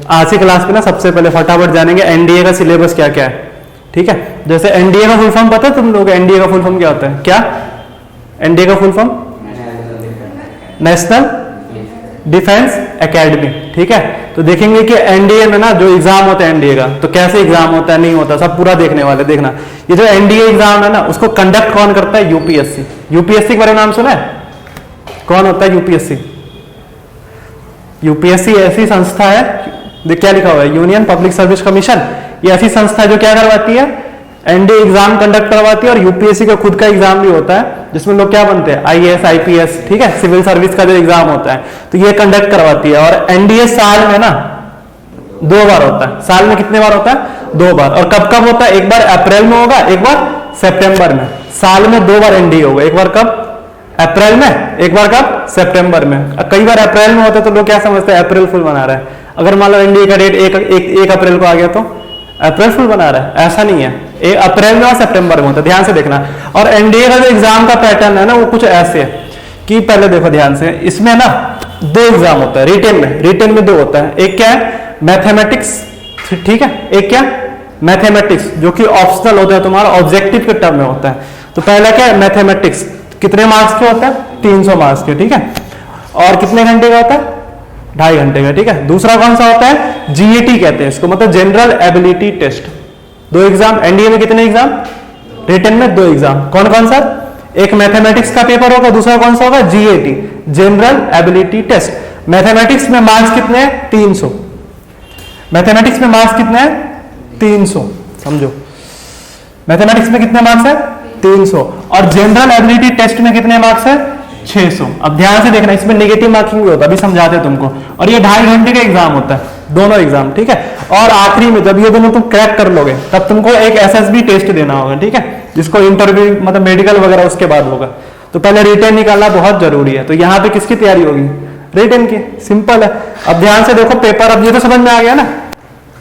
आज की क्लास में ना सबसे पहले फटाफट जानेंगे एनडीए का सिलेबस क्या क्या है, ठीक है। जैसे एनडीए का फुल फॉर्म पता है तुम लोग? एनडीए का फुल फॉर्म क्या होता है? क्या एनडीए का full form? National defence academy, ठीक है। तो देखेंगे कि एनडीए में ना जो एग्जाम होता है एनडीए का, तो कैसे एग्जाम होता है, नहीं होता, सब पूरा देखने वाले। देखना ये जो एनडीए एग्जाम है ना, उसको कंडक्ट कौन करता है? यूपीएससी। यूपीएससी के बारे में नाम सुना है? कौन होता है यूपीएससी? यूपीएससी ऐसी संस्था है, देख क्या लिखा हुआ है, यूनियन पब्लिक सर्विस कमीशन। ये ऐसी संस्था है जो क्या करवाती है? एनडीए एग्जाम कंडक्ट करवाती है। और यूपीएससी का खुद का एग्जाम भी होता है जिसमें लोग क्या बनते हैं? आईएएस, आईपीएस, ठीक है, सिविल सर्विस का जो एग्जाम होता है, तो ये कंडक्ट करवाती है। और एनडीए साल में ना 2 बार होता है। साल में कितने बार होता है? 2 बार। और कब कब होता है? एक बार अप्रैल में होगा, एक बार सितंबर में। साल में 2 बार एनडीए होगा, एक बार कब? अप्रैल में, एक बार कब? सितंबर में। कई बार अप्रैल में होता है तो लोग क्या समझते हैं? अप्रैल फुल बना रहा है। अगर मान लो एनडीए का डेट एक अप्रैल को आ गया तो अप्रैल फुल बना रहा है, ऐसा नहीं है। अप्रैल में और सितंबर में होता है, ध्यान से देखना। और एनडीए का जो एग्जाम का पैटर्न है ना, वो कुछ ऐसे है कि पहले देखो ध्यान से, इसमें ना 2 एग्जाम होता है रिटेन में 2 होता है। एक क्या है? मैथमेटिक्स, ठीक है। एक क्या? मैथमेटिक्स, जो कि ऑप्शनल होता है, तुम्हारा ऑब्जेक्टिव के टर्म में होता है। तो पहला क्या है? मैथमेटिक्स। कितने मार्क्स के होता है? 300 मार्क्स के, ठीक है। और कितने घंटे का होता है? 2.5 घंटे का, ठीक है। दूसरा कौन सा होता है? जीएटी कहते हैं इसको, मतलब general ability test. 2 exam NDA में। कितने एग्जाम? रिटन में 2 एग्जाम। कौन कौन सा? एक मैथमेटिक्स का पेपर होगा, दूसरा कौन सा होगा? GAT, general ability test. Mathematics में मार्क्स कितने हैं? 300। मैथमेटिक्स में मार्क्स कितने हैं? 300, समझो। मैथमेटिक्स में कितने मार्क्स है? 300। और जनरल एबिलिटी टेस्ट में कितने मार्क्स है? 600। अब ध्यान से देखना, इसमें नेगेटिव मार्किंग भी होता है, अभी समझाते हैं तुमको। और ये 2.5 घंटे का एग्जाम होता है, दोनों एग्जाम, ठीक है। और आखिरी में जब ये दोनों तुम क्रैक कर लोगे, तब तुमको एक एसएसबी टेस्ट देना होगा, ठीक है, जिसको इंटरव्यू मतलब मेडिकल वगैरह उसके बाद होगा। तो पहले रिटन निकालना बहुत जरूरी है। तो यहाँ पे किसकी तैयारी होगी? रिटन की। सिंपल है। अब ध्यान से देखो पेपर, अब ये तो समझ में आ गया ना।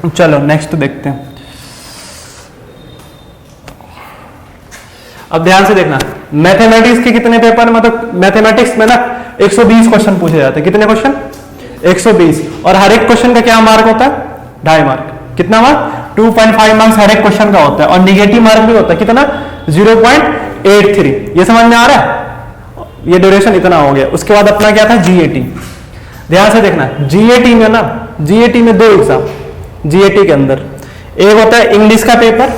चलो नेक्स्ट देखते हैं। अब ध्यान से देखना, मैथमेटिक्स के कितने पेपर, मतलब मैथमेटिक्स में ना 120 क्वेश्चन पूछे जाते हैं। कितने क्वेश्चन? 120। और हर एक क्वेश्चन का क्या मार्क होता है? 2.5 मार्क। कितना मार्क? 2.5 मार्क्स हर एक क्वेश्चन का होता है। और निगेटिव मार्क भी होता है, कितना? 0.83। ये समझ में आ रहा है? ये ड्यूरेशन इतना हो गया। उसके बाद अपना क्या था? जीएटी। ध्यान से देखना, जीएटी में ना, जीएटी में 2 एग्जाम। जीएटी के अंदर एक होता है इंग्लिश का पेपर,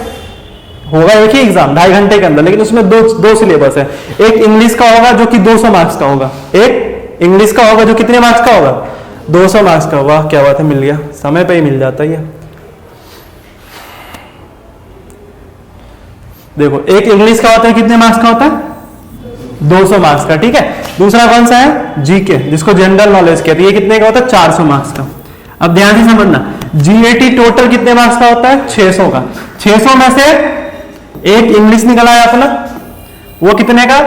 होगा एक ही एग्जाम 2.5 घंटे के अंदर, लेकिन उसमें दो सिलेबस है। एक इंग्लिश का होगा जो कि 200 मार्क्स का होगा। एक इंग्लिश का होगा जो कितने मार्क्स का होगा? 200 मार्क्स का होगा। क्या बात है, मिल गया, समय पे ही मिल जाता है ये। देखो एक इंग्लिश का होता है, कितने मार्क्स का होता है? 200 मार्क्स का, ठीक है। दूसरा कौन सा है? जीके, जिसको जनरल नॉलेज कहते हैं। ये कितने का होता है? 400 मार्क्स का। अब ध्यान से समझना, जीएटी टोटल कितने मार्क्स का होता है? 600 का। 600 में से एक इंग्लिश निकला है अपना, वो कितने का?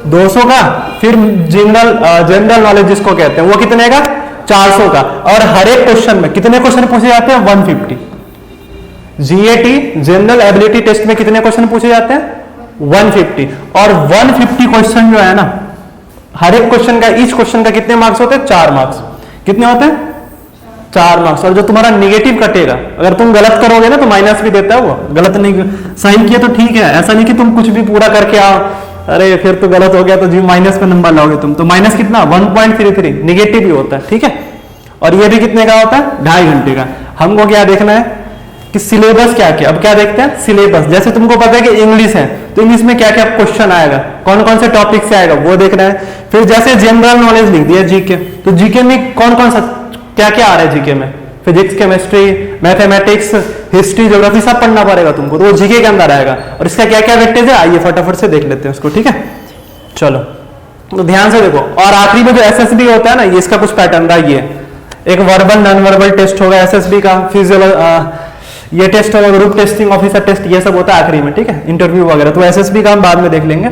200 का। फिर जनरल नॉलेज जिसको कहते हैं, वो कितने का? 400 का। और हर एक क्वेश्चन में कितने क्वेश्चन पूछे जाते हैं? 150। जीएटी जनरल एबिलिटी टेस्ट में कितने क्वेश्चन पूछे जाते हैं? 150। और 150 क्वेश्चन जो है ना, हर एक क्वेश्चन का, ईच क्वेश्चन का कितने मार्क्स होते हैं? 4 मार्क्स। कितने होते हैं? 4 मार्क्स। और जो तुम्हारा निगेटिव कटेगा, अगर तुम गलत करोगे ना तो माइनस भी देता है वो। गलत नहीं, सही किया तो ठीक है, ऐसा नहीं कि तुम कुछ भी पूरा करके आओ, अरे फिर तो गलत हो गया तो जी माइनस पे नंबर लाओगे तुम। तो माइनस कितना? 1.33 निगेटिव भी होता है, ठीक है। और ये भी कितने का होता है? 2.5 घंटे का। हमको क्या देखना है कि सिलेबस क्या क्या। अब क्या देखते हैं? सिलेबस। जैसे तुमको पता है कि इंग्लिश है, तो इंग्लिश में क्या क्या क्वेश्चन आएगा, कौन कौन से टॉपिक से आएगा, वो देखना है। फिर जैसे जनरल नॉलेज लिख दिया जीके, तो जीके में कौन कौन सा क्या क्या आ रहा है जीके में? Physics, chemistry, mathematics, history, geography, सब पढ़ना पड़ेगा तुमको। तो वो जीके के अंदर आएगा। और इसका क्या क्या वेटेज है, आइए फटाफट से देख लेते हैं उसको, ठीक है। चलो तो ध्यान से देखो। और आखिरी में जो एसएसबी होता है ना, ये इसका कुछ पैटर्न था। ये एक वर्बल नॉन वर्बल टेस्ट होगा एसएसबी का, ये टेस्ट होगा, ग्रुप टेस्टिंग, ऑफिसर टेस्ट, ये सब होता है आखिरी में, ठीक है, इंटरव्यू वगैरह। तो एसएसबी का हम बाद में देख लेंगे।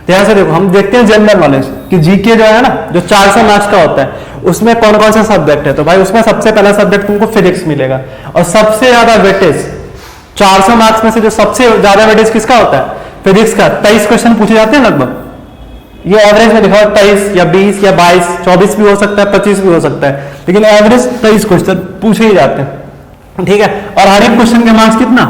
ध्यान से देखो, हम देखते हैं जनरल नॉलेज कि जीके जो है ना, जो 400 मार्क्स का होता है, उसमें कौन कौन सा सब्जेक्ट है। तो भाई उसमें सबसे पहला सब्जेक्ट तुमको फिजिक्स मिलेगा। और सबसे ज्यादा वेटेज 400 मार्क्स में से जो सबसे ज्यादा वेटेज किसका होता है? फिजिक्स का। 23 क्वेश्चन पूछे जाते हैं लगभग, ये एवरेज में लिखा हुआ 23 या 20 या 22, 24 भी हो सकता है, 25 भी हो सकता है, लेकिन एवरेज 23 क्वेश्चन पूछे ही जाते हैं, ठीक है। और हर एक क्वेश्चन के मार्क्स कितना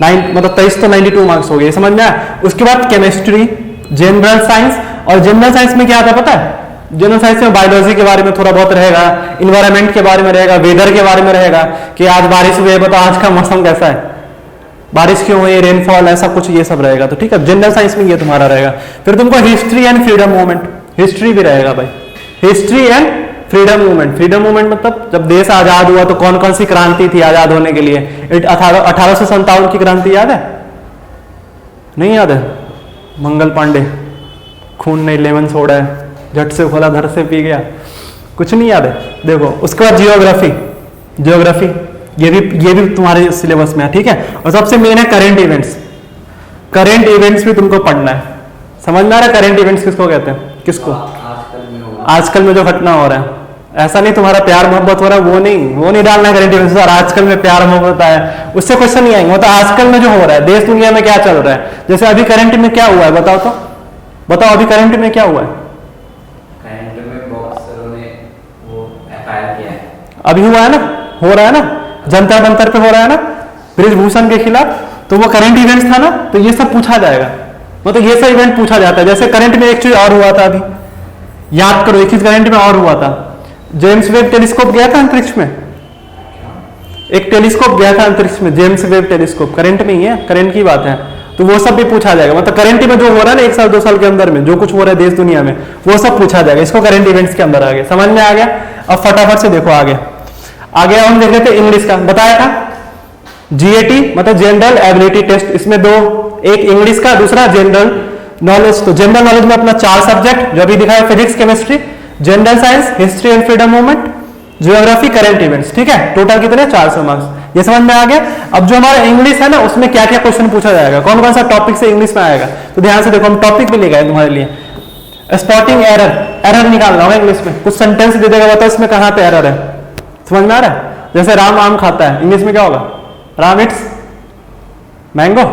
9, मतलब 23 तो 92 मार्क्स हो गए, समझ में आया। उसके बाद केमिस्ट्री, जनरल साइंस, और जनरल साइंस में क्या आता है पता है, जनरल साइंस में बायोलॉजी के बारे में थोड़ा बहुत रहेगा, इन्वायरमेंट के बारे में रहेगा, वेदर के बारे में रहेगा कि आज बारिश हुई है, बताओ आज का मौसम कैसा है, बारिश क्यों हुई, रेनफॉल, ऐसा कुछ ये सब रहेगा। तो ठीक है, जनरल साइंस में ये तुम्हारा रहेगा। फिर तुमको history and freedom movement, history भी रहेगा भाई, history and freedom movement. Freedom movement मतलब जब देश आजाद हुआ तो कौन कौन सी क्रांति थी आजाद होने के लिए। 1857 की क्रांति याद है, नहीं याद है, मंगल पांडे, खून नहीं लेमन सोडा है, झट से खोला धर से पी गया, कुछ नहीं याद है, देखो। उसके बाद जियोग्राफी, जियोग्राफी ये भी तुम्हारे सिलेबस में है, ठीक है। और सबसे मेन है करंट इवेंट्स, करंट इवेंट्स भी तुमको पढ़ना है, समझ में आ रहा है करंट इवेंट्स किसको कहते हैं, किसको, आजकल में जो घटना हो रहा है। ऐसा नहीं तुम्हारा प्यार मोहब्बत हो रहा है, वो नहीं डालना करंट इवेंट्स, सर आजकल में प्यार मोहब्बत है, उससे क्वेश्चन नहीं आएंगे, मतलब आजकल में जो हो रहा है, देश दुनिया में क्या चल रहा है। जैसे अभी करंट में क्या हुआ है बताओ तो, बताओ अभी करंट में क्या हुआ है, अभी हुआ है ना, हो रहा है ना, जंतर मंतर पे हो रहा है ना, ब्रिजभूषण के खिलाफ, तो वो करंट इवेंट्स था ना, तो ये सब पूछा जाएगा, मतलब ये सब इवेंट पूछा जाता है। जैसे करंट में एक चीज और हुआ था अभी, याद करो एक चीज करंट में और हुआ था, जेम्स वेब टेलीस्कोप गया था अंतरिक्ष में, एक टेलीस्कोप गया था अंतरिक्ष में, जेम्स वेब टेलीस्कोप, करंट में ही है, करंट की बात है, तो वो सब भी पूछा जाएगा। मतलब करंट में जो हो रहा है ना 1 साल 2 साल के अंदर में जो कुछ हो रहा है देश दुनिया में, वो सब पूछा जाएगा, इसको करंट इवेंट्स के अंदर आ गया, समझ में आ गया। अब फटाफट से देखो आगे, आगे हम देख लेते हैं इंग्लिश का, बताया था जीएटी मतलब जनरल एबिलिटी टेस्ट, इसमें दो, एक इंग्लिश का, दूसरा जनरल नॉलेज। तो जनरल नॉलेज में अपना 4 सब्जेक्ट जो अभी दिखाया, physics, chemistry, general science, history and freedom movement, geography, current events, ठीक है। टोटल कितने 400 मार्क्स, ये समझ में आ गया। अब जो हमारा इंग्लिश है ना उसमें क्या क्या क्वेश्चन पूछा जाएगा, कौन कौन सा टॉपिक से इंग्लिश में आएगा, तो ध्यान से देखो, हम टॉपिक भी ले गए तुम्हारे लिए। स्पॉटिंग एरर, एरर निकालना होगा इंग्लिश में, कुछ सेंटेंस दे देगा, बताओ इसमें कहां पे एरर है, समझ में आ रहा है। जैसे राम आम खाता है, इंग्लिश में क्या होगा, राम इट्स मैंगो,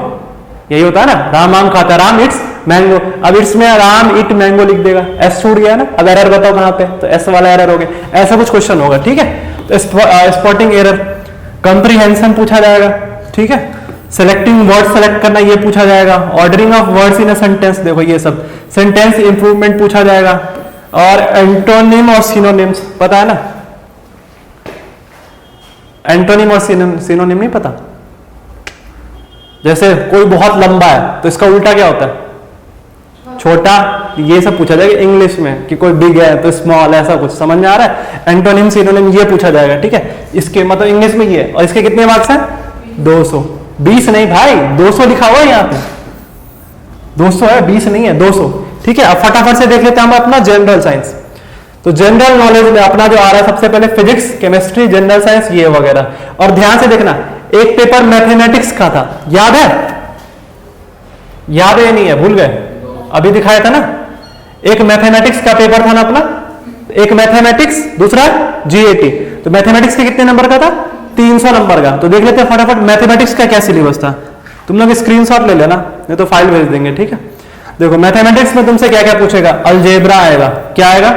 यही होता है ना, राम आम खाता है, राम इट्स मैंगो। अब इट्स में राम इट मैंगो लिख देगा, एस छूट गया ना, अब एरर बताओ कहां पे, तो एस वाला एरर हो गया, ऐसा कुछ क्वेश्चन होगा, ठीक है। तो स्पॉटिंग एरर, कंप्रीहेंशन पूछा जाएगा, ठीक है। सेलेक्टिंग वर्ड सेलेक्ट करना ये पूछा जाएगा, ordering of words in a sentence, देखो ये सब, सेंटेंस इंप्रूवमेंट पूछा जाएगा, और एंटोनिम और सिनोनिम्स पता है ना, एंटोनिम और सिनोनिम नहीं पता। जैसे कोई बहुत लंबा है तो इसका उल्टा क्या होता है, छोटा, ये सब पूछा जाएगा इंग्लिश में, कि कोई बिग है तो स्मॉल, ऐसा कुछ, समझ में आ रहा है। एंटोनिम सिनोनिम ये पूछा जाएगा, ठीक है, इसके मतलब इंग्लिश में ये, और इसके कितने मार्क्स हैं 200, 20 नहीं भाई, 200 लिखा हुआ है यहाँ पे, 200 है, 20 नहीं है, 200, ठीक है। अब फटाफट से देख लेते हैं हम अपना जनरल साइंस। तो जनरल नॉलेज में अपना जो आ रहा है सबसे पहले फिजिक्स, केमिस्ट्री, जनरल साइंस, ये वगैरह। और ध्यान से देखना, एक पेपर मैथमेटिक्स का था, याद है, याद है नहीं है, भूल गए, अभी दिखाया था ना, एक मैथमेटिक्स का पेपर था ना अपना, एक मैथमेटिक्स, दूसरा जीएटी। तो मैथमेटिक्स के कितने नंबर का था, 300 नंबर का। तो देख लेते हैं फटाफट मैथमेटिक्स का क्या सिलेबस था, तुम लोग स्क्रीनशॉट ले लेना, नहीं तो फाइल भेज देंगे, ठीक है। देखो मैथमेटिक्स में तुमसे क्या क्या पूछेगा, अलजेब्रा आएगा, क्या आएगा,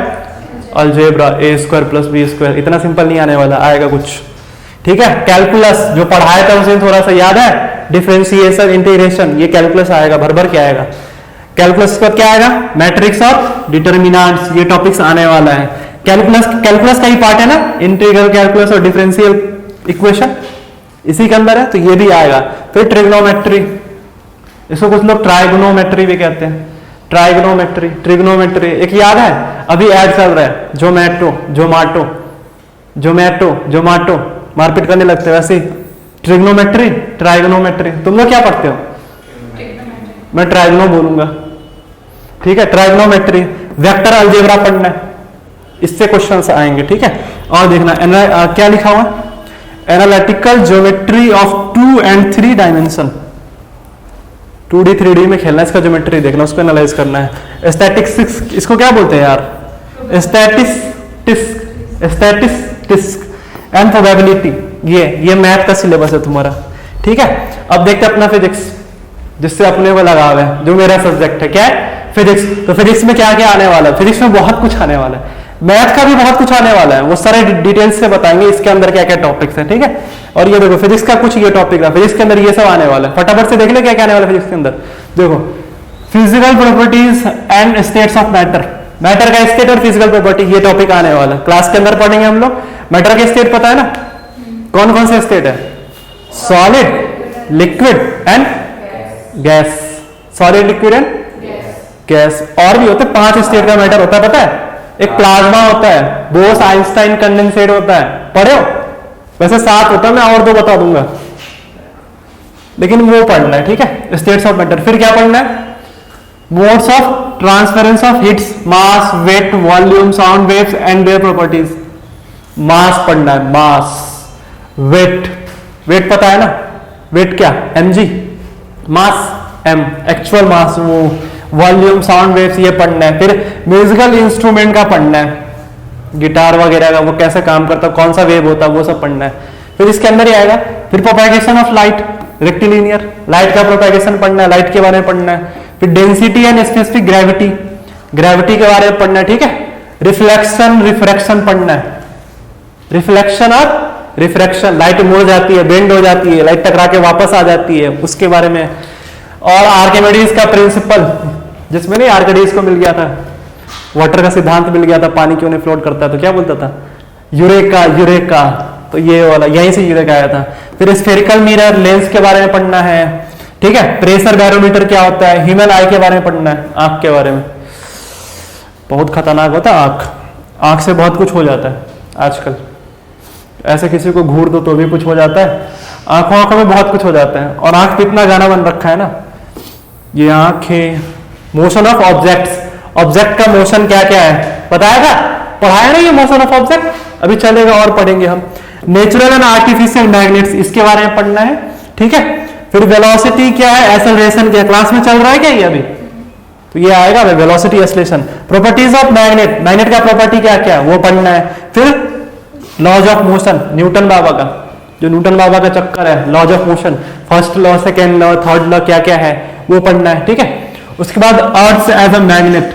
अलजेब्रा, ए स्क्वायर प्लस बी स्क्वायर, इतना सिंपल नहीं आने वाला, आएगा कुछ, ठीक है। कैलकुलस जो पढ़ाया था उसे थोड़ा सा याद है, डिफरेंशिएशन, इंटीग्रेशन, ये कैलकुलस आएगा, भर भर के आएगा। कैलकुलस पर क्या आएगा, मैट्रिक्स और डिटर्मिनेंट्स, ये टॉपिक्स आने वाला है। कैलकुलस का ही पार्ट है ना, इंटीग्रल कैलकुलस और डिफरेंशियल इक्वेशन, इसी के अंदर है, तो ये भी आएगा। फिर ट्रिग्नोमेट्री, इसको कुछ लोग ट्राइगोनोमेट्री भी कहते हैं, ट्राइगोनोमेट्री, ट्रिग्नोमेट्री, एक याद है अभी ऐड चल रहा है, जोमैटो, जोमाटो, जोमैटो, जोमाटो, मारपीट करने लगते हैं वैसे। ट्रिग्नोमेट्री, ट्राइगोनोमेट्री, तुम लोग क्या पढ़ते हो, मैं ट्राइगोनो बोलूंगा, ठीक है। ट्राइगोनोमेट्री, वेक्टर अलजेब्रा पढ़ना है, इससे क्वेश्चंस आएंगे, ठीक है। और देखना क्या लिखा हुआ, analytical geometry of 2 and 3 dimension, 2D 3D में खेलना, इसका ज्योमेट्री देखना, उसको एनालाइज करना है। स्टैटिस्टिक्स, इसको क्या बोलते हैं यार, स्टैटिस्टिक्स एंड प्रोबेबिलिटी, ये मैथ का सिलेबस है तुम्हारा, ठीक है। अब देखते हैं अपना फिजिक्स, जिससे अपने को लगा हुआ है, जो मेरा सब्जेक्ट है, क्या है फिजिक्स, तो फिजिक्स में क्या क्या आने वाला है? फिजिक्स में बहुत कुछ आने वाला है, मैथ का भी बहुत कुछ आने वाला है, वो सारे डिटेल्स से बताएंगे इसके अंदर क्या क्या टॉपिक्स हैं, ठीक है। और ये देखो फिजिक्स का कुछ ये टॉपिक है, फिजिक्स के अंदर ये सब आने वाला है, फटाफट से देख ले क्या क्या आने वाला है फिजिक्स के अंदर। देखो physical properties and states of matter, matter का स्टेट और फिजिकल प्रॉपर्टी, ये टॉपिक आने वाला है, क्लास के अंदर पढ़ेंगे हम लोग। मैटर के स्टेट पता है ना, कौन कौन से स्टेट है? Solid, liquid and gas, solid, liquid and gas. और भी होते हैं 5 स्टेट का मैटर होता है, पता है? एक प्लाज्मा होता है, बोस आइंस्टाइन कंडेंसेट होता है, पढ़े हो? वैसे 7 होता है, मैं और 2 बता दूंगा, लेकिन वो पढ़ना है, ठीक है, स्टेट्स ऑफ मैटर। फिर क्या पढ़ना है? Modes of transference of heats, mass, weight, volume, sound waves and their properties. Mass पढ़ना है, मास, वेट, वेट पता है ना, वेट क्या? mg, मास m, एक्चुअल मास, वो वॉल्यूम, साउंड वेव्स, ये पढ़ना है। फिर म्यूजिकल इंस्ट्रूमेंट का पढ़ना है, गिटार वगैरह का, वो कैसे काम करता है, कौन सा वेव होता है, वो सब पढ़ना है। फिर इसके अंदर ही आएगा फिर propagation of light, rectilinear, light का प्रोपेगेशन पढ़ना है, लाइट के बारे में पढ़ना है। फिर density and specific gravity, gravity के बारे में पढ़ना है, ठीक है। रिफ्लेक्शन, रिफ्रैक्शन पढ़ना है, रिफ्लेक्शन और रिफ्रैक्शन, लाइट मुड़ जाती है, बेंड हो जाती है, लाइट टकरा के वापस आ जाती है, उसके बारे में। और आर्किमिडीज का प्रिंसिपल, जिसमें नहीं आर्किमिडीज को मिल गया था, वाटर का सिद्धांत मिल गया था, पानी क्यों नहीं फ्लोट करता है, तो क्या बोलता था? यूरेका, यूरेका, तो ये वाला यहीं से यूरेका आया था। फिर स्फेरिकल मिरर, लेंस के बारे में पढ़ना है, ठीक है। प्रेशर बैरोमीटर क्या होता है, ह्यूमन आई के बारे में पढ़ना है, आंख के बारे में, बहुत खतरनाक होता है आंख, आंख से बहुत कुछ हो जाता है आजकल, ऐसे किसी को घूर दो तो भी कुछ हो जाता है, आंखों आंखों में बहुत कुछ हो जाता है। और आंख पे इतना गाना बन रखा है ना, ये आंखें, मोशन ऑफ ऑब्जेक्ट्स, ऑब्जेक्ट का मोशन क्या क्या है बताया था, पढ़ाया ना ये मोशन ऑफ ऑब्जेक्ट, अभी चलेगा और पढ़ेंगे हम। नेचुरल एंड आर्टिफिशियल मैग्नेट्स, इसके बारे में पढ़ना है, ठीक है। फिर वेलोसिटी क्या है, एक्सेलरेशन क्या, क्लास में चल रहा है क्या ये अभी, तो ये आएगा velocity, acceleration. Properties of magnet, magnet का प्रॉपर्टी क्या क्या वो पढ़ना है। फिर लॉज ऑफ मोशन, न्यूटन बाबा का, जो न्यूटन बाबा का चक्कर है, laws of motion, first law, second law, third law क्या क्या है वो पढ़ना है, ठीक है। उसके बाद अर्थ एज अ मैग्नेट,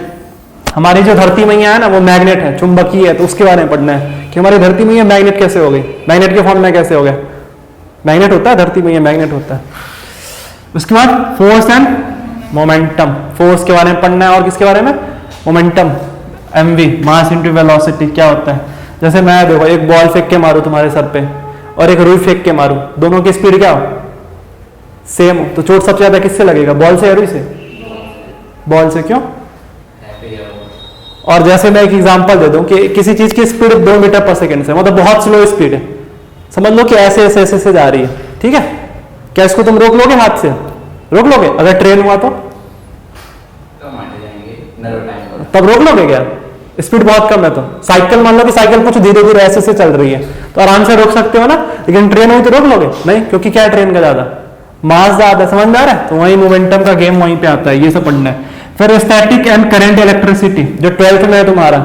हमारी जो धरती मैया है ना वो मैग्नेट है, चुंबकीय है, तो उसके बारे में पढ़ना है कि हमारी धरती मैया मैग्नेट कैसे हो गई, मैग्नेट के फॉर्म में कैसे हो गया, मैग्नेट होता है धरती मैया, मैग्नेट होता है। उसके बाद फोर्स एंड मोमेंटम, फोर्स के बारे में पढ़ना है, और किसके बारे में? Momentum, mv, mass into velocity, क्या होता है। जैसे मैं देखो एक बॉल फेंक के मारूं तुम्हारे सर पे और एक रुई फेंक के मारूं, दोनों की स्पीड क्या हो? सेम हो, तो चोट सबसे ज्यादा किससे लगेगा, बॉल से या रुई से? बॉल से, क्यों? और जैसे मैं एक एग्जांपल दे दूं कि किसी चीज की स्पीड 2 मीटर पर सेकंड से, मतलब बहुत स्लो स्पीड है, समझ लो कि ऐसे ऐसे ऐसे से जा रही है, ठीक है। क्या इसको तुम रोक लोगे हाथ से? रोक लोगे? अगर ट्रेन हुआ तो तब रोक लोगे क्या? स्पीड बहुत कम है तो। साइकिल, मान लो कि साइकिल कुछ धीरे धीरे ऐसे से चल रही है तो आराम से रोक सकते हो ना, लेकिन ट्रेन हुई तो रोक लोगे नहीं, क्योंकि क्या है ट्रेन का ज्यादा मास ज्यादा, समझ में आ रहा है? तो वही मोमेंटम का गेम वहीं पे आता है, ये सब पढ़ना है। फिर स्टैटिक एंड करंट इलेक्ट्रिसिटी, जो 12th में है तुम्हारा,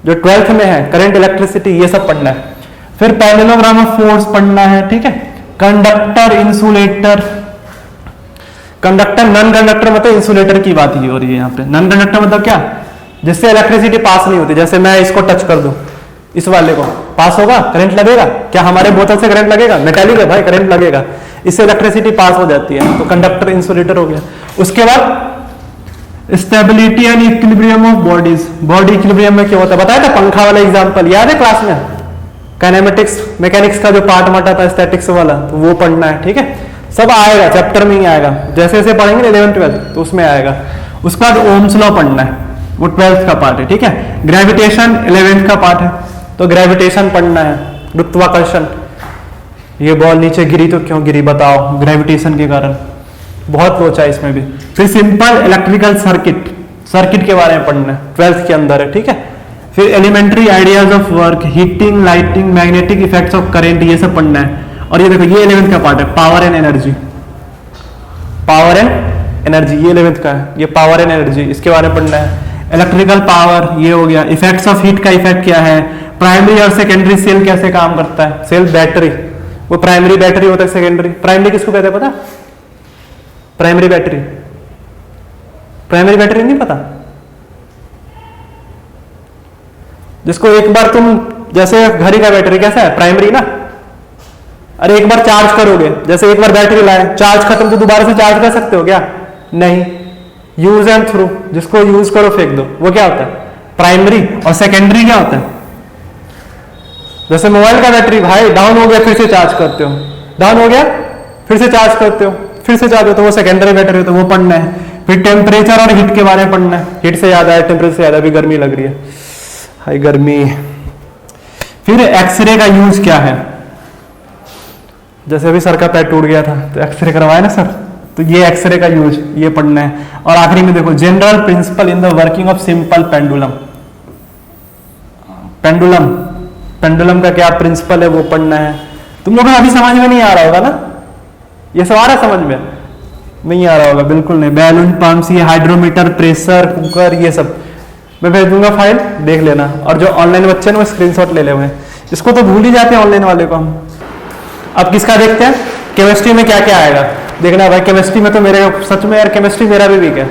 जो 12th में है करंट इलेक्ट्रिसिटी, ये सब पढ़ना है। फिर पैरेललोग्राम ऑफ फोर्स पढ़ना है, ठीक है। Conductor, insulator, conductor, non conductor मतलब इंसुलेटर की बात ही हो रही है यहाँ पे। नॉन कंडक्टर मतलब क्या? जिससे इलेक्ट्रिसिटी पास नहीं होती, जैसे मैं इसको टच कर दूं, इस वाले को, पास होगा, करंट लगेगा क्या? हमारे बोतल से करंट लगेगा? मेटालिक है भाई, करंट लगेगा, इससे इलेक्ट्रिसिटी पास हो जाती है, तो कंडक्टर, इंसुलेटर हो गया। उसके बाद stability and equilibrium of bodies, body equilibrium में क्या होता है बताया था, पंखा वाला एग्जांपल याद है क्लास में? काइनेमेटिक्स, मैकेनिक्स का जो पार्ट मटा था स्टैटिक्स वाला, तो वो पढ़ना है, ठीक है। सब आएगा, चैप्टर में ही आएगा, जैसे जैसे पढ़ेंगे 11th 12th तो उसमें आएगा। उसके बाद ओम्स लॉ पढ़ना है, वो 12th का पार्ट है, ठीक है। ग्रेविटेशन 11th का पार्ट है, तो ग्रेविटेशन पढ़ना है, गुरुत्वाकर्षण, ये बॉल नीचे गिरी तो क्यों गिरी बताओ, ग्रेविटेशन के कारण, बहुत लोचा है इसमें भी। फिर सिंपल इलेक्ट्रिकल सर्किट, सर्किट के बारे में पढ़ना है, 12th के अंदर है, ठीक है। फिर elementary ideas of work, heating, lighting, magnetic effects of current, ये सब पढ़ना है। और ये देखो ये 11th का पार्ट है, power and energy, power and energy, ये 11th का है, ये पावर एंड एनर्जी, इसके बारे में पढ़ना है। इलेक्ट्रिकल पावर, ये हो गया। इफेक्ट्स ऑफ हीट का इफेक्ट क्या है, प्राइमरी और सेकेंडरी सेल कैसे काम करता है, सेल बैटरी, वो प्राइमरी बैटरी होता है, सेकेंडरी, प्राइमरी किसको कहते हैं पता? प्राइमरी बैटरी, प्राइमरी बैटरी नहीं पता? जिसको एक बार तुम, जैसे घड़ी का बैटरी कैसा है, प्राइमरी ना। अरे एक बार चार्ज करोगे, जैसे एक बार बैटरी लाए, चार्ज खत्म तो दोबारा से चार्ज कर सकते हो क्या? नहीं। यूज एंड थ्रू, जिसको यूज करो फेंक दो, वो क्या होता है? प्राइमरी। और सेकेंडरी क्या होता है? जैसे मोबाइल का बैटरी भाई डाउन हो गया, फिर से चार्ज करते हो, डाउन हो गया फिर से चार्ज करते हो, फिर से चार्ज हो, तो वो सेकेंडरी बैटरी, तो वो पढ़ना है। फिर टेम्परेचर और हीट के बारे में पढ़ना है। हीट से याद आया, टेम्परेचर से याद, अभी गर्मी लग रही है, हाई गर्मी। फिर एक्सरे का यूज क्या है? जैसे अभी सर का पैर टूट गया था तो एक्सरे करवाया ना सर, तो ये एक्सरे का यूज, ये पढ़ना है। और आखिरी में देखो, general principle in the working of simple pendulum. Pendulum, pendulum का क्या प्रिंसिपल है वो पढ़ना है। तुम लोगों को अभी समझ में नहीं आ रहा होगा ना, ये सब आ रहा समझ में? नहीं आ रहा होगा, बिल्कुल नहीं। बैलून पंप्स, ये हाइड्रोमीटर, प्रेशर कुकर, ये सब मैं भेज दूंगा, फाइल देख लेना। और जो ऑनलाइन बच्चे हैं वो स्क्रीनशॉट ले ले हुए, इसको तो भूल ही जाते हैं ऑनलाइन वाले को हम। अब किसका देखते हैं, केमिस्ट्री में क्या क्या आएगा देखना भाई। केमिस्ट्री में तो मेरे सच में यार, केमिस्ट्री मेरा भी वीक है।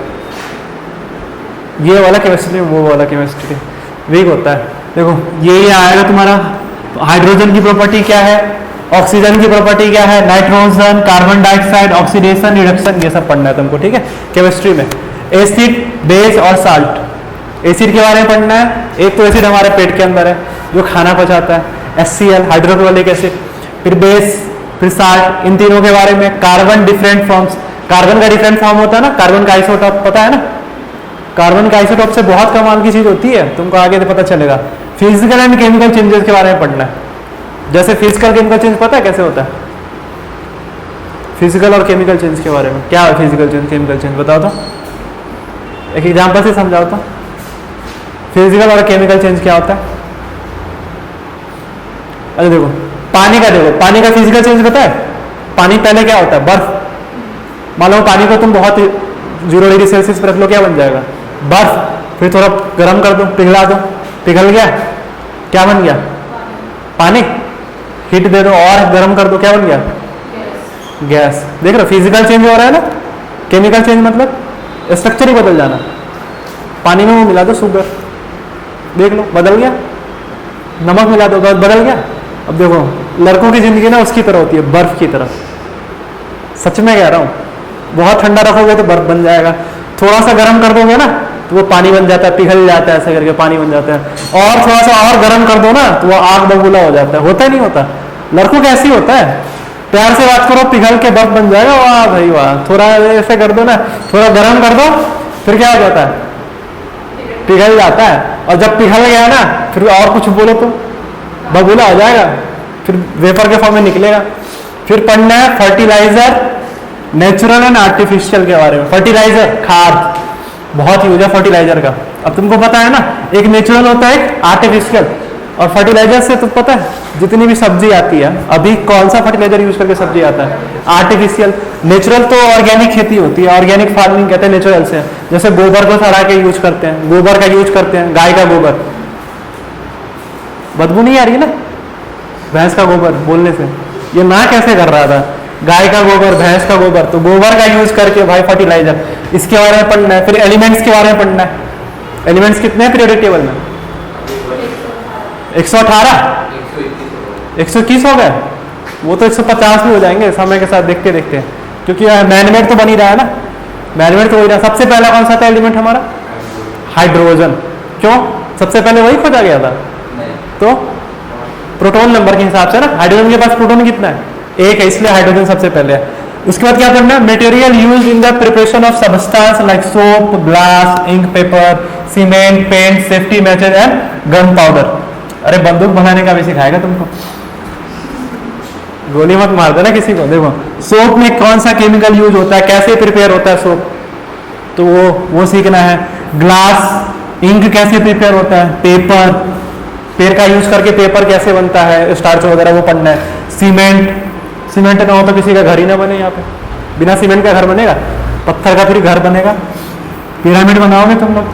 ये वाला केमिस्ट्री, वो वाला केमिस्ट्री वीक होता है। देखो ये आएगा तुम्हारा, हाइड्रोजन की प्रॉपर्टी क्या है, ऑक्सीजन की प्रॉपर्टी क्या है, nitrogen, carbon dioxide, oxidation, reduction, ये सब पढ़ना है तुमको, ठीक है। केमिस्ट्री में एसिड, बेस और साल्ट। एसिड के बारे में पढ़ना है। एक तो एसिड हमारे पेट के अंदर है जो खाना पचाता है, HCl, हाइड्रोक्लोरिक एसिड। फिर बेस, फिर साल्ट, इन तीनों के बारे में। कार्बन डिफरेंट फॉर्म्स, कार्बन का डिफरेंट फॉर्म होता है ना, कार्बन का आइसोटॉप पता है ना, कार्बन का आइसोटॉप से बहुत कमाल की चीज होती है, तुमको आगे तो पता चलेगा। फिजिकल एंड केमिकल चेंजेस के बारे में पढ़ना है। जैसे फिजिकल केमिकल चेंज पता है कैसे होता है? फिजिकल और केमिकल चेंज के बारे में क्या है, फिजिकल चेंज केमिकल चेंज बताओ तो, एक एग्जांपल से समझाओ तो। फिजिकल और केमिकल चेंज क्या होता है? अरे देखो पानी का, देखो पानी का फिजिकल चेंज पता है? पानी पहले क्या होता है, बर्फ। मान लो पानी को तुम बहुत 0 डिग्री सेल्सियस पर रख लो, क्या बन जाएगा? बर्फ। फिर थोड़ा गर्म कर दो, पिघला दो, पिघल गया, क्या बन गया? पानी। हीट दे दो और गर्म कर दो, क्या बन गया? गैस। देख रहे फिजिकल चेंज हो रहा है ना। केमिकल चेंज मतलब स्ट्रक्चर ही बदल जाना। पानी में वो मिला दो शुगर, देख लो बदल गया। नमक मिला दो, बदल गया। अब देखो लड़कों की जिंदगी ना उसकी तरह होती है, बर्फ की तरह। सच में कह रहा हूं, बहुत ठंडा रखोगे तो बर्फ बन जाएगा, थोड़ा सा गर्म कर दोगे ना तो वो पानी बन जाता है, पिघल जाता है, ऐसे करके पानी बन जाता है। और थोड़ा सा और गर्म कर दो ना तो वो आग बबूला हो जाता है। होता ही नहीं होता? लड़कों का ऐसे ही होता है। प्यार से बात करो, पिघल के बर्फ बन जाएगा, वाह भाई वाह। थोड़ा ऐसे कर दो ना, थोड़ा गर्म कर दो, फिर क्या हो जाता है? पिघल जाता है। और जब पिघल गया ना फिर और कुछ बोलो तो बबूला हो जाएगा, फिर वेपर के फॉर्म में निकलेगा। फिर पढ़ना है फर्टिलाइजर, नेचुरल एंड आर्टिफिशियल के बारे में। फर्टिलाइजर, खाद, बहुत यूज है फर्टिलाइजर का। अब तुमको पता है ना, एक नेचुरल होता है, एक आर्टिफिशियल। और फर्टिलाइजर से तुम पता है जितनी भी सब्जी आती है, अभी कौन सा फर्टिलाइजर यूज करके सब्जी आता है? आर्टिफिशियल। नेचुरल तो ऑर्गेनिक खेती होती है, ऑर्गेनिक फार्मिंग कहते हैं नेचुरल से। जैसे गोबर को सड़ा के यूज करते हैं, गोबर का यूज करते हैं, गाय का गोबर। बदबू नहीं आ रही है ना भैंस का गोबर बोलने से? ये ना कैसे कर रहा था, गाय का गोबर, भैंस का गोबर, तो गोबर का यूज करके भाई फर्टिलाइजर। इसके बारे में पढ़ना है। फिर एलिमेंट्स के बारे में पढ़ना है। एलिमेंट्स कितने हैं पीरियोडिक टेबल में? 118, 121 हो गए। वो तो 150 भी हो जाएंगे समय के साथ देखते देखते, क्योंकि मैनमेड तो बन ही रहा है ना। मैनमेड तो हो ही रहा है। सबसे पहला कौन सा था एलिमेंट हमारा? हाइड्रोजन। क्यों सबसे पहले वही खोजा गया था? तो प्रोटॉन नंबर के हिसाब से ना, हाइड्रोजन के पास प्रोटॉन कितना है? 1 है, इसलिए हाइड्रोजन सबसे पहले है। उसके बाद क्या करना है? Material use in the preparation of substance like soap, glass, ink, paper, cement, paint, safety matches and gun powder. अरे बंदूक बनाने का भी सिखाएगा तुमको, गोली मत मार देना किसी को। देखो सोप में कौन सा केमिकल यूज होता है, कैसे प्रिपेयर होता है सोप, तो वो सीखना है। ग्लास, इंक कैसे प्रिपेयर होता है, पेपर, पेड़ का यूज करके पेपर कैसे बनता है, स्टार्च वगैरह, वो पढ़ना है। सीमेंट, सीमेंट ना हो तो किसी का घर ही ना बने। यहाँ पे बिना सीमेंट का घर बनेगा? पत्थर का फिर घर बनेगा। पिरामिड बनाओगे तुम लोग,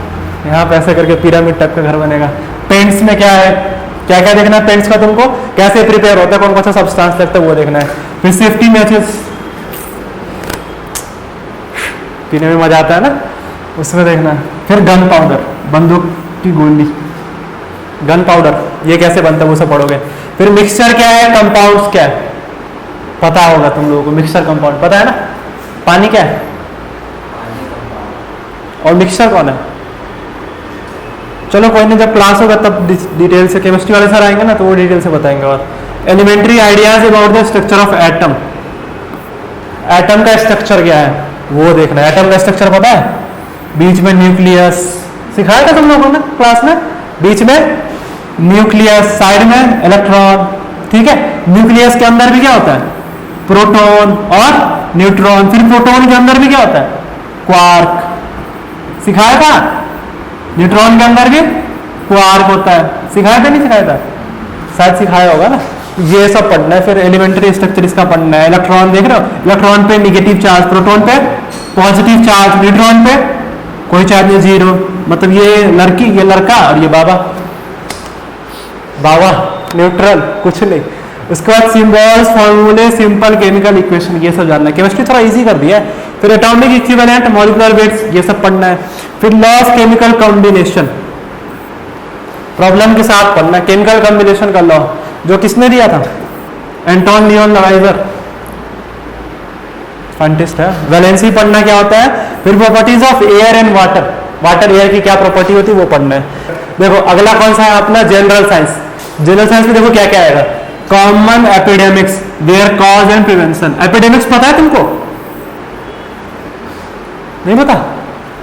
यहाँ पे ऐसे करके पिरामिड टाइप का घर बनेगा। पेंट्स में क्या है, क्या क्या देखना है पेंट्स का तुमको, कैसे प्रिपेयर होता है, कौन कौन सा सब्सटेंस लगता है वो देखना है। फिर सेफ्टी मैचेस, पीने में मजा आता है ना। उसमें देखना। फिर गन पाउडर, बंदूक की गोली, गन पाउडर ये कैसे बनता है वो सब पढ़ोगे। फिर मिक्सचर क्या है, कंपाउंड्स क्या है, पता होगा तुम लोगों को। मिक्सचर कंपाउंड पता है ना। पानी क्या है और मिक्सचर कौन है। चलो कोई नहीं, जब क्लास होगा तब डिटेल से, केमिस्ट्री वाले सर आएंगे ना तो वो डिटेल से बताएंगे। और elementary ideas about the structure of atom, atom का स्ट्रक्चर क्या है वो देखना है। एटम का स्ट्रक्चर पता है, बीच में न्यूक्लियस, सिखाया था तुम लोगों ने क्लास में, बीच में न्यूक्लियस, साइड में इलेक्ट्रॉन, ठीक है। न्यूक्लियस के अंदर भी क्या होता है, प्रोटॉन और न्यूट्रॉन। फिर प्रोटॉन के अंदर भी क्या होता है, क्वार्क, सिखाया था। न्यूट्रॉन के अंदर भी क्वार्क होता है, सिखाया था नहीं सिखाया था, शायद सिखाया होगा ना। ये सब पढ़ना है। फिर एलिमेंट्री स्ट्रक्चर इसका पढ़ना है। इलेक्ट्रॉन देख रहे हो, इलेक्ट्रॉन पे निगेटिव चार्ज, प्रोटॉन पे पॉजिटिव चार्ज, न्यूट्रॉन पे कोई चार्ज नहीं, जीरो। मतलब ये लड़की, ये लड़का और ये बाबा, बाबा न्यूट्रल, कुछ नहीं। उसके बाद सिंबल्स, फॉर्मूले, सिंपल केमिकल इक्वेशन, ये सब जानना है। केमिस्ट्री थोड़ा इजी कर दिया है। फिर एटॉमिक इक्विवेलेंट, मॉलिक्यूलर वेट्स, ये सब पढ़ना है। फिर law of chemical combination, problem के साथ पढ़ना है। केमिकल कॉम्बिनेशन का लॉ जो किसने दिया था, एंटोन लियोन लाइजर, साइंटिस्ट है। वैलेंसी पढ़ना क्या होता है। फिर properties of air and water, water air की क्या प्रॉपर्टी होती है वो पढ़ना है। देखो अगला कौन सा है अपना, जनरल साइंस। जनरल साइंस में देखो क्या क्या आएगा, common epidemics, their cause and prevention. Epidemics पता है तुमको, नहीं पता।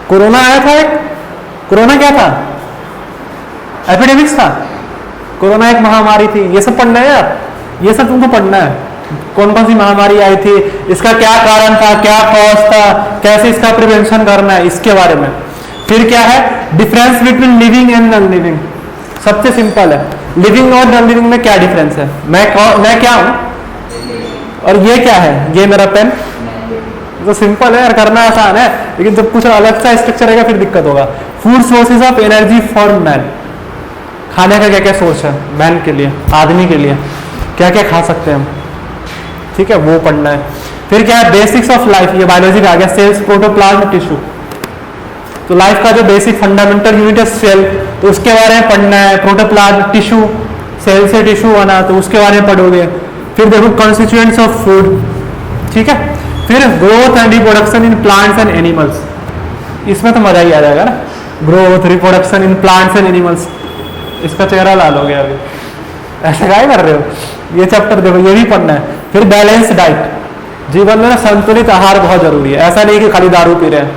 कोरोना आया था एक, कोरोना क्या था, एपिडेमिक्स था। कोरोना एक महामारी थी। ये सब पढ़ना है यार, ये सब तुमको पढ़ना है। कौन कौन सी महामारी आई थी, इसका क्या कारण था, क्या कॉज था, कैसे इसका प्रिवेंशन करना है, इसके बारे में। फिर क्या है, difference between living and non living, सबसे सिंपल है। लिविंग और नॉन लिविंग में क्या डिफरेंस है, मैं क्या हूं और ये क्या है, ये मेरा पेन। तो सिंपल है यार, करना आसान है, लेकिन जब कुछ अलग सा स्ट्रक्चर रहेगा फिर दिक्कत होगा। Food sources of energy for man, खाने का क्या क्या सोर्स है मैन के लिए, आदमी के लिए क्या क्या खा सकते हैं हम, ठीक है, वो पढ़ना है। फिर क्या है, बेसिक्स ऑफ लाइफ, ये बायोलॉजी का आ गया। Cells, protoplasm, tissue. तो लाइफ का जो बेसिक फंडामेंटल यूनिट है सेल, तो उसके बारे में पढ़ना है। प्रोटोप्लाज्म, टिश्यू, सेल से टिश्यू बना तो उसके बारे में पढ़ोगे। फिर देखो कॉन्स्टिट्यूएंट्स ऑफ फूड, ठीक है। फिर growth and reproduction in plants and animals, इसमें तो मजा ही आ जाएगा ना, growth reproduction in plants and animals. इसका चेहरा लाल हो गया अभी, ऐसा क्या कर रहे हो, ये चैप्टर देखो, ये भी पढ़ना है। फिर बैलेंस डाइट, जीवन में ना संतुलित आहार बहुत जरूरी है। ऐसा नहीं कि खाली दारू पी रहे हैं,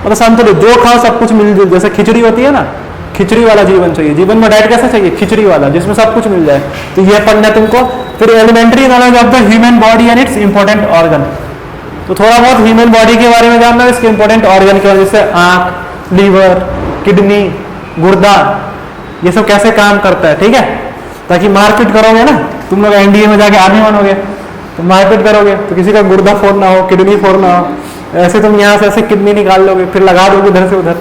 मतलब संतुलित, जो खाओ सब कुछ मिलजुल, जैसे खिचड़ी होती है ना, खिचड़ी वाला जीवन चाहिए। जीवन में डाइट कैसा चाहिए, खिचड़ी वाला, जिसमें सब कुछ मिल जाए। तो ये पढ़ना है तुमको। फिर elementary knowledge of the human body and its important organ, तो थोड़ा बहुत ह्यूमन बॉडी के बारे में जानना है, इसके इंपॉर्टेंट ऑर्गन के बारे में, जैसे आंख, लीवर, किडनी, गुर्दा, ये सब कैसे काम करता है, ठीक है। ताकि मारपीट करोगे ना, तुम लोग एनडीए में जाके आर्मी बनोगे तो मारपीट करोगे तो किसी का गुर्दा फोड़ना हो, किडनी फोड़ना हो, ऐसे तुम यहाँ से ऐसे किडनी निकाल लोगे फिर लगा दोगे इधर से उधर,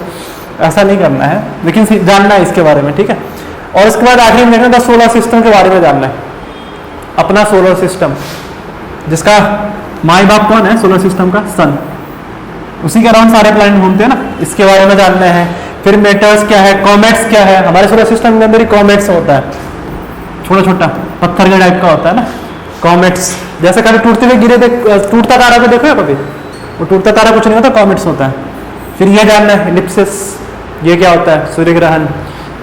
ऐसा नहीं करना है, लेकिन जानना है इसके बारे में, ठीक है। और उसके बाद आखिर में देखना सोलर सिस्टम के बारे में जानना है, अपना सोलर सिस्टम, जिसका माई बाप कौन है सोलर सिस्टम का, सन, उसी के अराउंड सारे प्लैनेट घूमते हैं ना, इसके बारे में जानना है। फिर मेटर्स क्या है, कॉमेट्स क्या है, हमारे सोलर सिस्टम के अंदर ही कॉमेट्स होता है, छोटा छोटा पत्थर के टाइप का होता है ना कॉमेट्स, जैसे कभी टूटते हुए गिरे टूटता तारा को देखो कभी, वो टूटता तारा कुछ नहीं होता, कॉमेट्स होता है। फिर ये जानना है इलिप्सिस, ये क्या होता है, सूर्य ग्रहण,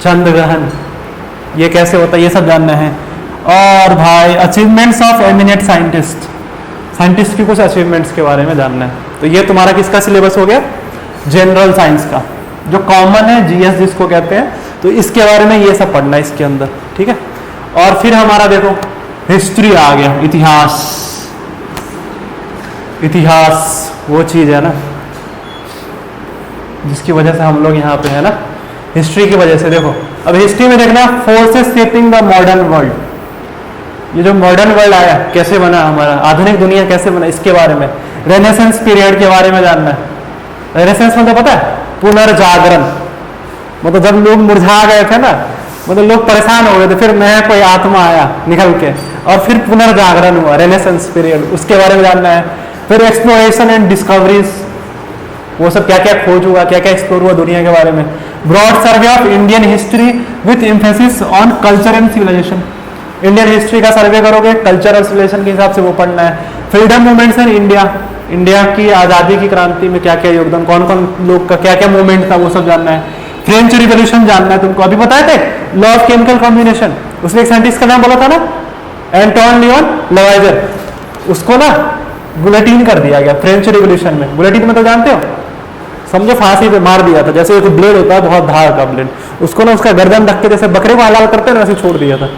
चंद्र ग्रहण, ये कैसे होता है, ये सब जानना है। और भाई achievements of eminent scientist, scientist की कुछ अचीवमेंट्स के बारे में जानना है। तो ये तुम्हारा किसका सिलेबस हो गया, जनरल साइंस का, जो कॉमन है, जीएस जिसको कहते हैं, तो इसके बारे में ये सब पढ़ना है इसके अंदर, ठीक है। और फिर हमारा देखो हिस्ट्री आ गया, इतिहास, इतिहास वो चीज है ना जिसकी वजह से हम लोग यहाँ पे है ना, हिस्ट्री की वजह से। देखो अब हिस्ट्री में देखना forces shaping the modern world, ये जो मॉडर्न वर्ल्ड आया कैसे बना, हमारा आधुनिक दुनिया कैसे बना, इसके बारे में। रेनेसेंस पीरियड के बारे में जानना है। रेनेसेंस मतलब पता है, पुनर्जागरण, मतलब जब लोग मुरझा गए थे ना, मतलब लोग परेशान हो गए थे, फिर नया कोई आत्मा आया निकल के और फिर पुनर्जागरण हुआ, रेनेसेंस पीरियड, उसके बारे में जानना है। फिर एक्सप्लोरेशन एंड डिस्कवरीज, वो सब क्या क्या खोज हुआ, क्या क्या एक्सप्लोर हुआ दुनिया के बारे में। Broad survey of Indian history with emphasis on culture and civilisation, Indian history का सर्वे करोगे, कल्चर और सिविलाइजेशन के हिसाब से वो पढ़ना है। Freedom movements in India, India की आज़ादी की क्रांति में क्या क्या योगदान, कौन कौन लोग का क्या क्या मूवमेंट था, वो सब जानना है। फ्रेंच रिवोल्यूशन जानना है तुमको, अभी बताए थे लॉ ऑफ केमिकल कॉम्बिनेशन, उसमें एक साइंटिस्ट का नाम बोला था ना, एंटोन लियोन लवाइजर, उसको ना गुलेटिन कर दिया गया फ्रेंच रिवोल्यूशन में। गुलेटिन में तो जानते हो, समझो फांसी पे मार दिया था, जैसे एक ब्लेड होता है बहुत धार का ब्लेड, उसको ना उसका गर्दन रख के जैसे बकरे को हलाल करते हैं ना वैसे छोड़ दिया था।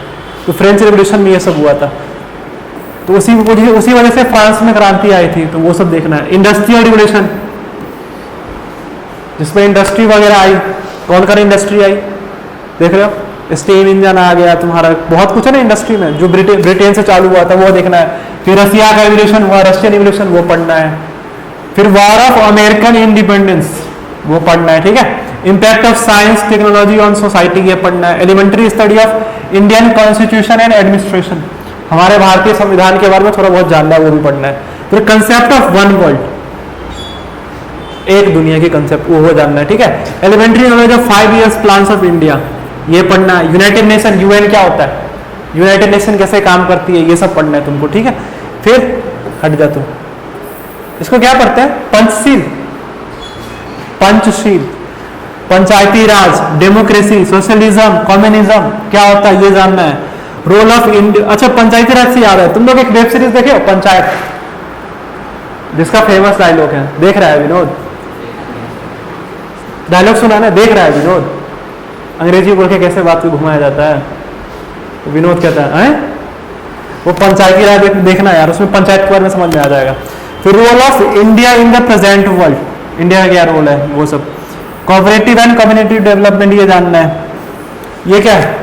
तो फ्रेंच रिवोल्यूशन में ये सब हुआ था, तो उसी वजह से फ्रांस में क्रांति आई थी, तो वो सब देखना है। इंडस्ट्रियल रिवोल्यूशन, जिसमें इंडस्ट्री वगैरह आई, कौन कौन इंडस्ट्री आई देख रहे हो, स्टीम इंजन आ गया तुम्हारा, बहुत कुछ है ना इंडस्ट्री में, जो ब्रिटेन से चालू हुआ था वो देखना है। फिर रसिया का रिवोल्यूशन हुआ, रशियन रिवोल्यूशन, वो पढ़ना है। फिर वॉर ऑफ अमेरिकन इंडिपेंडेंस, वो पढ़ना है, ठीक है। Impact of science technology on society, ये पढ़ना है। Elementary study of Indian constitution and administration, हमारे भारतीय संविधान के बारे में थोड़ा बहुत जानना है, वो भी पढ़ना है। फिर कंसेप्ट ऑफ वन वर्ल्ड, एक दुनिया की कंसेप्ट, वो जानना है, ठीक है। Elementary knowledge of 5 years plans of India, ये पढ़ना है। यूनाइटेड नेशन, यूएन क्या होता है, यूनाइटेड नेशन कैसे काम करती है, ये सब पढ़ना है तुमको, ठीक है। फिर हट जा तू, इसको क्या पढ़ते हैं, पंचशील, पंचशील, पंचायती राज, डेमोक्रेसी, सोशलिज्म, कम्युनिज्म क्या होता है, ये जानना है। रोल ऑफ इंडिया, अच्छा पंचायती राज से याद है, तुम लोग एक वेब सीरीज देखे हो पंचायत, जिसका फेमस डायलॉग है, देख रहा है विनोद, डायलॉग सुना ना, देख रहा है विनोद, अंग्रेजी बोल के कैसे बात को घुमाया जाता है, तो विनोद कहता है वो पंचायती राज देखना यार, उसमें पंचायत के बारे में समझ में आ जाएगा। फिर role of India in the present world, India का क्या रोल है, वो सब। कोऑपरेटिव एंड कम्युनिटी डेवलपमेंट, ये जानना है। ये क्या है,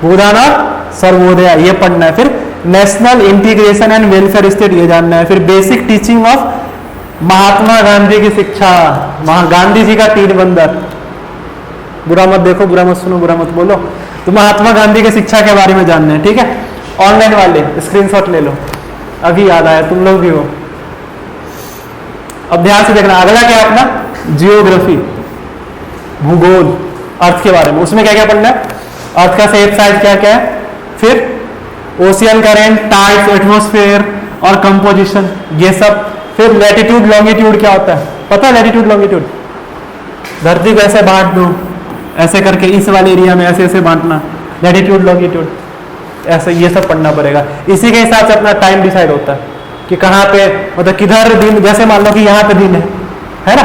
भूदान और सर्वोदय, ये पढ़ना है। फिर national integration and welfare state, ये जानना है। फिर basic teaching of Mahatma Gandhi की शिक्षा, गांधी जी का तीर बंदर, बुरा मत देखो, बुरा मत सुनो, बुरा मत बोलो, तो महात्मा गांधी की शिक्षा के बारे में जानना है, ठीक है। ऑनलाइन वाले स्क्रीनशॉट ले लो, अभी याद आया, तुम लोग भी हो। अब ध्यान से देखना, अगला क्या है अपना, जियोग्राफी, भूगोल, अर्थ के बारे में, उसमें क्या क्या पढ़ना है, अर्थ का शेप साइज क्या क्या है, फिर ओशियन करेंट, टाइड्स, एटमॉस्फेयर और कंपोजिशन, ये सब। फिर लैटिट्यूड लॉन्गिट्यूड क्या होता है, पता है लैटिट्यूड लॉन्गिट्यूड, धरती को ऐसे बांट दो, ऐसे करके इस वाले एरिया में ऐसे ऐसे बांटना, लैटिट्यूड लॉन्गिट्यूड, ऐसे ये सब पढ़ना पड़ेगा। इसी के हिसाब से अपना टाइम डिसाइड होता है कि कहाँ पे, मतलब किधर दिन, जैसे मान लो कि यहाँ पे दिन है ना,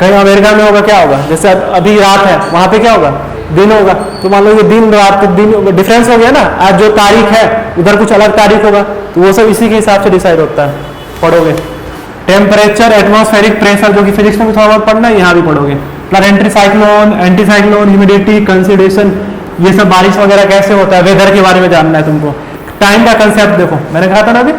कहीं अमेरिका में होगा क्या होगा, जैसे अभी रात है, वहां पे क्या होगा, दिन होगा, तो मान लो ये दिन रात दिन डिफरेंस हो गया ना, आज जो तारीख है उधर कुछ अलग तारीख होगा, तो वो सब इसी के हिसाब से डिसाइड होता है, पढ़ोगे। टेम्परेचर, एटमॉस्फेरिक प्रेशर, जो कि फिजिक्स में भी थोड़ा बहुत पढ़ना है, यहाँ भी पढ़ोगे। Planetary cyclone, anti cyclone, humidity, consideration, ये सब बारिश वगैरह कैसे होता है, वेदर के बारे में जानना है तुमको। टाइम का कंसेप्ट देखो, मैंने कहा था ना अभी,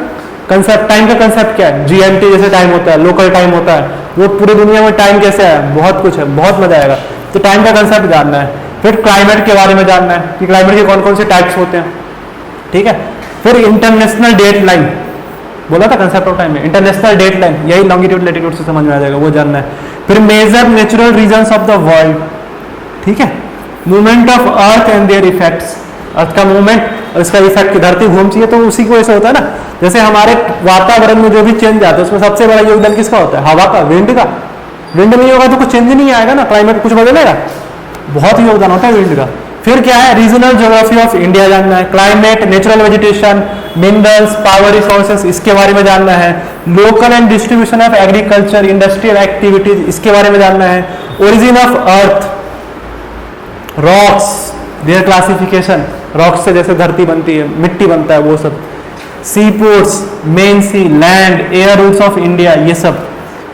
कंसेप्ट, टाइम का कंसेप्ट क्या है, जीएमटी जैसे टाइम होता है, लोकल टाइम होता है, वो पूरी दुनिया में टाइम कैसे है, बहुत कुछ है, बहुत मजा आएगा, तो टाइम का कंसेप्ट जानना है। फिर क्लाइमेट के बारे में जानना है कि क्लाइमेट के कौन कौन से टाइप्स होते हैं, ठीक है। फिर इंटरनेशनल डेट लाइन, बोला था कंसेप्ट ऑफ टाइम में, इंटरनेशनल डेट लाइन, यही लॉन्गिट्यूड लैटिट्यूड से समझ में आ जाएगा, वो जानना है। फिर major natural regions of the world, ठीक है। Movement of earth and their effects, earth का मूवमेंट और इसका इफेक्ट, धरती घूम चाहिए तो उसी को ऐसा होता है ना, जैसे हमारे वातावरण में जो भी चेंज आता है उसमें सबसे बड़ा योगदान किसका होता है, हवा का, विंड का। विंड नहीं होगा तो कुछ चेंज नहीं आएगा ना, क्लाइमेट कुछ बदलेगा, बहुत योगदान होता है विंड का। फिर क्या है, रीजनल ज्योग्राफी ऑफ इंडिया जानना है। Climate, natural vegetation, minerals, power resources, इसके बारे में जानना है। Local and distribution of agriculture, industrial activities, इसके बारे में जानना है। Origin of earth, rocks, there classification, rocks से जैसे धरती बनती है, मिट्टी बनता है, वो सब। Sea ports, main sea, land, air routes of India, ये सब,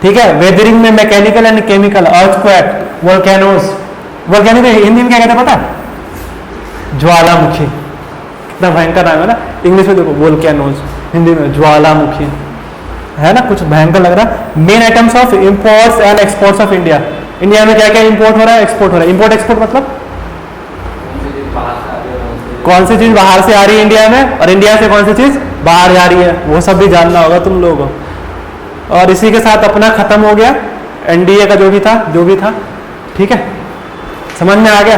ठीक है। वेदरिंग में mechanical and chemical, earthquake, volcanoes, volcano Hindi में क्या कहते हैं पता, ज्वालामुखी, कितना भयंकर नाम है ना, इंग्लिश में देखो वोल्केनोस, हिंदी में ज्वालामुखी, है ना, कुछ भयंकर लग रहा। Main items of imports and exports of India, India में क्या क्या इंपोर्ट हो रहा है, एक्सपोर्ट हो रहा है। इंपोर्ट एक्सपोर्ट मतलब कौन सी चीज बाहर से आ रही है इंडिया में, और इंडिया से कौन सी चीज बाहर जा रही है, वो सब भी जानना होगा तुम लोगों को। और इसी के साथ अपना खत्म हो गया एनडीए का जो भी था ठीक है, समझ में आ गया।